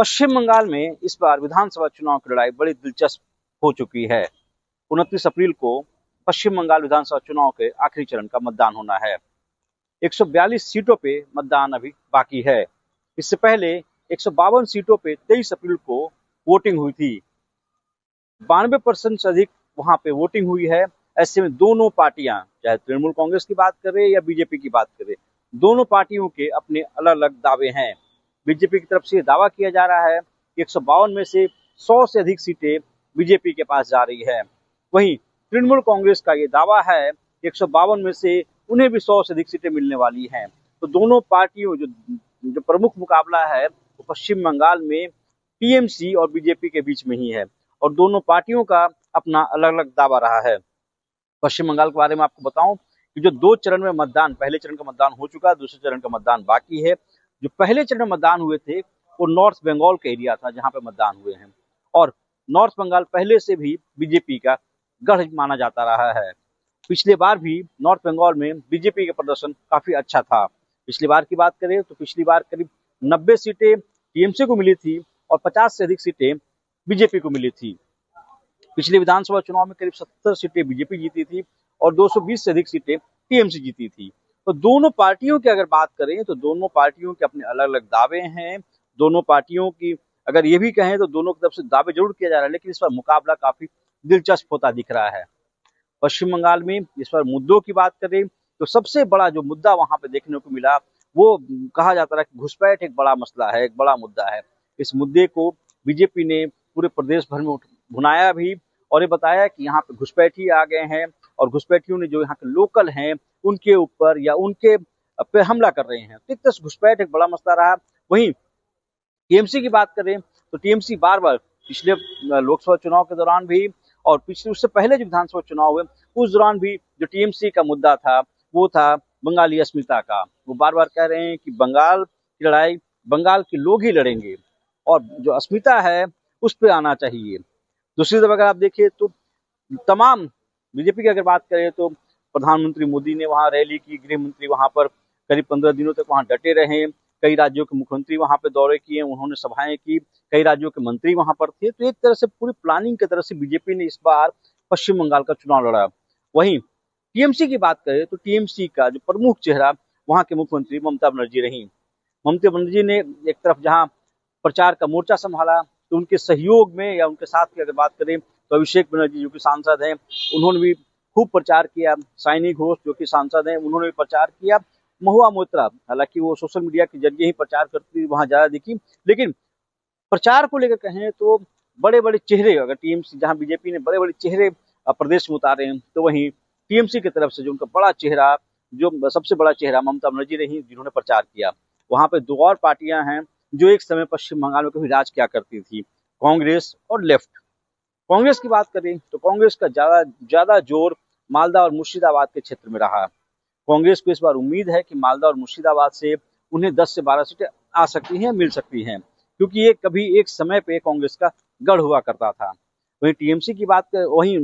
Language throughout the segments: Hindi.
पश्चिम बंगाल में इस बार विधानसभा चुनाव की लड़ाई बड़ी दिलचस्प हो चुकी है। 29 अप्रैल को पश्चिम बंगाल विधानसभा चुनाव के आखिरी चरण का मतदान होना है। 142 सीटों पे मतदान अभी बाकी है। इससे पहले 152 सीटों पे 23 अप्रैल को वोटिंग हुई थी। 92% से अधिक वहां पे वोटिंग हुई है। ऐसे में दोनों पार्टियां, चाहे तृणमूल कांग्रेस की बात करें या बीजेपी की बात करें, दोनों पार्टियों के अपने अलग अलग दावे हैं। बीजेपी की तरफ से दावा किया जा रहा है कि 152 में से 100 से अधिक सीटें बीजेपी के पास जा रही है। वहीं तृणमूल कांग्रेस का ये दावा है कि 152 में से उन्हें भी 100 से अधिक सीटें मिलने वाली हैं। तो दोनों पार्टियों जो प्रमुख मुकाबला है वो पश्चिम बंगाल में टीएमसी और बीजेपी के बीच में ही है और दोनों पार्टियों का अपना अलग अलग दावा रहा है। पश्चिम बंगाल के बारे में आपको बताऊं कि जो 2 चरण में मतदान, पहले चरण का मतदान हो चुका है, दूसरे चरण का मतदान बाकी है। जो पहले चरण में मतदान हुए थे वो नॉर्थ बंगाल का एरिया था जहां पे मतदान हुए हैं और नॉर्थ बंगाल पहले से भी बीजेपी का गढ़ माना जाता रहा है। पिछले बार भी नॉर्थ बंगाल में बीजेपी का प्रदर्शन काफी अच्छा था। पिछली बार की बात करें तो पिछली बार करीब 90 सीटें टीएमसी को मिली थी और 50 से अधिक सीटें बीजेपी को मिली थी। पिछले विधानसभा चुनाव में करीब 70 सीटें बीजेपी जीती थी और 220 से अधिक सीटें टीएमसी जीती थी। तो दोनों पार्टियों की अगर बात करें तो दोनों पार्टियों के अपने अलग अलग दावे हैं। दोनों पार्टियों की अगर ये भी कहें तो दोनों की तरफ से दावे जरूर किया जा रहा है, लेकिन इस बार मुकाबला काफी दिलचस्प होता दिख रहा है। पश्चिम बंगाल में इस बार मुद्दों की बात करें तो सबसे बड़ा जो मुद्दा वहां पे देखने को मिला वो कहा जाता है कि घुसपैठ एक बड़ा मसला है, एक बड़ा मुद्दा है। इस मुद्दे को बीजेपी ने पूरे प्रदेश भर में भुनाया भी और ये बताया कि यहाँ पे घुसपैठी आ गए हैं और घुसपैठियों ने जो यहाँ के लोकल हैं उनके ऊपर या उनके पे हमला कर रहे हैं। तो एक तरह से घुसपैठ एक बड़ा मसला रहा। वहीं टीएमसी की बात करें तो टीएमसी बार बार पिछले लोकसभा चुनाव के दौरान भी और पिछले उससे पहले जो विधानसभा चुनाव हुए उस दौरान भी जो टीएमसी का मुद्दा था वो था बंगाली अस्मिता का। वो बार बार कह रहे हैं कि बंगाल की लड़ाई बंगाल के लोग ही लड़ेंगे और जो अस्मिता है उस पर आना चाहिए। दूसरी तरफ अगर आप देखिए तो तमाम बीजेपी की अगर बात करें तो प्रधानमंत्री मोदी ने वहां रैली की, गृह मंत्री वहां पर करीब 15 दिनों तक वहां डटे रहे। कई राज्यों के मुख्यमंत्री वहां पे दौरे किए, उन्होंने सभाएं की, कई राज्यों के मंत्री वहां पर थे। तो एक तरह से पूरी प्लानिंग की तरह से बीजेपी ने इस बार पश्चिम बंगाल का चुनाव लड़ा। वहीं टीएमसी की बात करें तो टीएमसी का जो प्रमुख चेहरा वहां के मुख्यमंत्री ममता बनर्जी रही। ममता बनर्जी ने एक तरफ जहां प्रचार का मोर्चा संभाला तो उनके सहयोग में या उनके साथ की अगर बात करें तो अभिषेक बनर्जी जो कि सांसद हैं उन्होंने भी खूब प्रचार किया। साइनी घोष जो कि सांसद हैं उन्होंने भी प्रचार किया। महुआ मोइत्रा हालांकि वो सोशल मीडिया के जरिए ही प्रचार करती वहां ज्यादा दिखी, लेकिन प्रचार को लेकर कहें तो बड़े बड़े चेहरे अगर टीएमसी जहां बीजेपी ने बड़े बड़े चेहरे प्रदेश में उतारे हैं तो वहीं टीएमसी की तरफ से जो उनका बड़ा चेहरा, जो सबसे बड़ा चेहरा ममता बनर्जी रही जिन्होंने प्रचार किया। वहां पे 2 और पार्टियां हैं जो एक समय पश्चिम बंगाल में कभी राज किया करती थी, कांग्रेस और लेफ्ट। कांग्रेस की बात करें तो कांग्रेस का ज्यादा जोर मालदा और मुर्शिदाबाद के क्षेत्र में रहा। कांग्रेस को इस बार उम्मीद है कि मालदा और मुर्शिदाबाद से उन्हें 10 से 12 सीटें आ सकती हैं, मिल सकती हैं, क्योंकि ये कभी एक समय पे कांग्रेस का गढ़ हुआ करता था। वहीं टीएमसी की बात करें, वहीं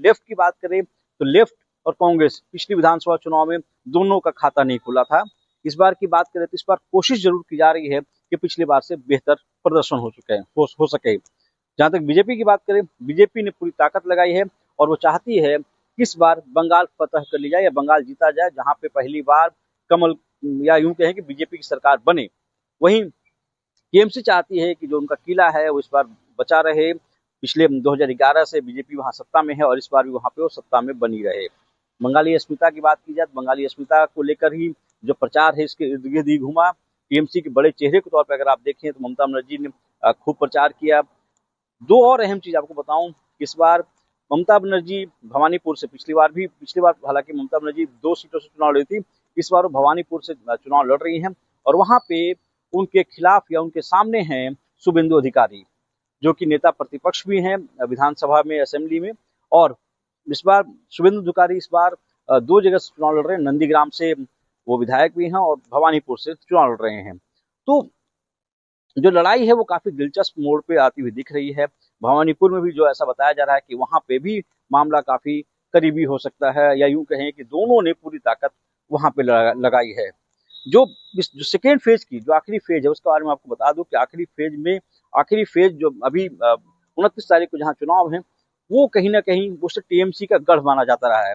लेफ्ट की बात करें तो लेफ्ट और कांग्रेस पिछली विधानसभा चुनाव में दोनों का खाता नहीं खुला था। इस बार की बात करें तो इस बार कोशिश जरूर की जा रही है कि पिछली बार से बेहतर प्रदर्शन हो सके। जहां तक बीजेपी की बात करें, बीजेपी ने पूरी ताकत लगाई है और वो चाहती है कि इस बार बंगाल फतह कर ली जाए या बंगाल जीता जाए, जहां पे पहली बार कमल या यूं कहें कि बीजेपी की सरकार बने। वहीं टीएमसी चाहती है कि जो उनका किला है वो इस बार बचा रहे। पिछले 2011 से बीजेपी वहां सत्ता में है और इस बार भी वहां पे वो सत्ता में बनी रहे। बंगाली अस्मिता की बात की जाए तो बंगाली अस्मिता को लेकर ही जो प्रचार है इसके इर्द गिर्द ही घूमा। टीएमसी के बड़े चेहरे के तौर पर अगर आप देखें तो ममता बनर्जी ने खूब प्रचार किया। 2 और अहम चीज आपको बताऊं, इस बार ममता बनर्जी भवानीपुर से, पिछली बार हालांकि ममता बनर्जी 2 सीटों से चुनाव लड़ी थी, इस बार वो भवानीपुर से चुनाव लड़ रही हैं और वहां पे उनके खिलाफ या उनके सामने हैं शुभेंदु अधिकारी जो कि नेता प्रतिपक्ष भी हैं विधानसभा में, असेंबली में। और इस बार शुभेंदु अधिकारी इस बार 2 जगह से चुनाव लड़ रहे हैं। नंदीग्राम से वो विधायक भी हैं और भवानीपुर से चुनाव लड़ रहे हैं। तो जो लड़ाई है वो काफी दिलचस्प मोड़ पे आती हुई दिख रही है। भवानीपुर में भी जो ऐसा बताया जा रहा है कि वहां पे भी मामला काफी करीबी हो सकता है या यूं कहें कि दोनों ने पूरी ताकत वहां पे लगाई है। जो सेकेंड फेज की जो आखिरी फेज है उसके बारे में आपको बता दूं कि आखिरी फेज जो अभी 29 तारीख को जहां चुनाव है वो कहीं ना कहीं उसे टीएमसी का गढ़ माना जाता रहा है।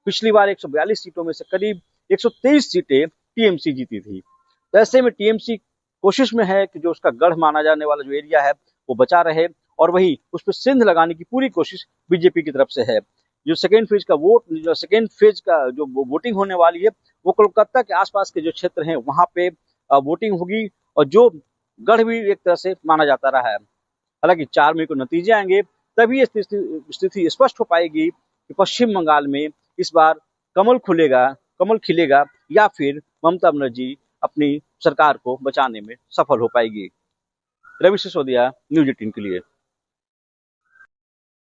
पिछली बार 142 सीटों में से करीब 123 सीटें टीएमसी जीती थी। तो ऐसे में टीएमसी कोशिश में है कि जो उसका गढ़ माना जाने वाला जो एरिया है वो बचा रहे और वही उस पर सिंध लगाने की पूरी कोशिश बीजेपी की तरफ से है। जो सेकेंड फेज का जो वोटिंग होने वाली है वो कोलकाता के आसपास के जो क्षेत्र हैं वहां पे वोटिंग होगी और जो गढ़ भी एक तरह से माना जाता रहा है। हालांकि 4 मई को नतीजे आएंगे तभी ये स्थिति स्पष्ट हो पाएगी कि पश्चिम बंगाल में इस बार कमल खिलेगा या फिर ममता बनर्जी अपनी सरकार को बचाने में सफल हो पाएगी। रवि सिसोदिया, न्यूज़ 18 के लिए।